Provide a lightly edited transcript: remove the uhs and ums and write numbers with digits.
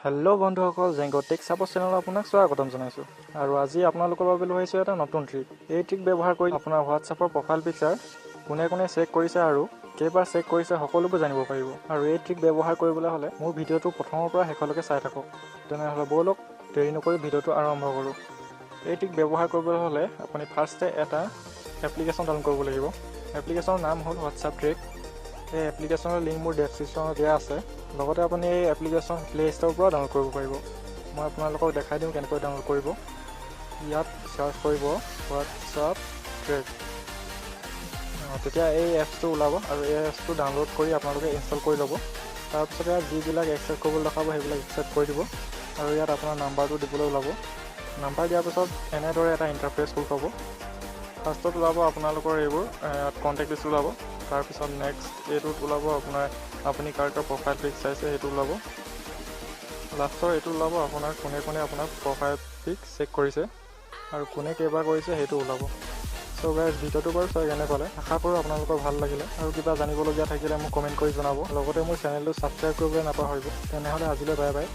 Hello' বন্ধুসকল, জেংগ tech support চেনেলত আপোনাক স্বাগতম জনাইছোঁ। আৰু আজি আপোনালোকৰ বাবে লৈ আহিছোঁ এটা নতুন ট্ৰিক। এই ট্ৰিক ব্যৱহাৰ কৰি আপোনাৰ হোৱাটছআপৰ প্ৰফাইল পিকচাৰ কোনে কোনে চেক কৰিছে আৰু কেইবাৰ চেক কৰিছে সকলোবোৰ জানিব পাৰিব। আৰু এই ট্ৰিক ব্যৱহাৰ কৰিবলৈ হ'লে মোৰ ভিডিঅ'টো প্ৰথমৰ পৰা শেষলৈকে চাই থাকক। তেনেহ'লে ব'লক দেৰি নকৰি ভিডিঅ'টো আৰম্ভ কৰোঁ। এই ট্ৰিক ব্যৱহাৰ কৰিবলৈ হ'লে আপুনি ফাৰ্ষ্টে এটা এপ্লিকেশ্যন ডাউনলোড কৰিব লাগিব। এপ্লিকেশ্যনৰ নাম হ'ল হোৱাটছআপ ট্ৰিক। এই এপ্লিকেশ্যনৰ লিংক মোৰ ডেছক্ৰিপশ্যনত দিয়া আছে। লগতে আপুনি এই এপ্লিকেশ্যন প্লে ষ্ট'ৰৰ পৰা ডাউনলোড কৰিব পাৰিব। মই আপোনালোকক দেখাই দিওঁ কেনেকৈ ডাউনলোড কৰিব। ইয়াত চাৰ্চ কৰিব হোৱাটছআপ ট্ৰেক। তেতিয়া এই এপছটো ওলাব আৰু এই এপছটো ডাউনলোড কৰি আপোনালোকে ইনষ্টল কৰি ল'ব। তাৰপিছতে ইয়াত যিবিলাক একচেপ্ট কৰিবলৈ দেখাব সেইবিলাক একচেপ্ট কৰি দিব আৰু ইয়াত আপোনাৰ নাম্বাৰটো দিবলৈ ওলাব। নাম্বাৰ দিয়াৰ পিছত এনেদৰে এটা ইণ্টাৰফেচ খোল খাব। ফাৰ্ষ্টত ওলাব আপোনালোকৰ এইবোৰ কণ্টেক্ট লিষ্ট ওলাব। তাৰপিছত নেক্সট এইটোত ওলাব আপোনাৰ আপুনি কাৰ প্ৰফাইল পিক চাইছে সেইটো ওলাব। লাষ্টৰ এইটো ওলাব আপোনাৰ কোনে কোনে আপোনাৰ প্ৰফাইল পিক চেক কৰিছে আৰু কোনে কেইবাৰ কৰিছে সেইটো ওলাব। চ' গাইজ, ভিডিঅ'টো বাৰু চাই কেনে পালে, আশা কৰোঁ আপোনালোকৰ ভাল লাগিলে। আৰু কিবা জানিবলগীয়া থাকিলে মোক কমেণ্ট কৰি জনাব। লগতে মোৰ চেনেলটো ছাবস্ক্ৰাইব কৰিবলৈ নাপাহৰিব। তেনেহ'লে আজিলৈ বাই বাই।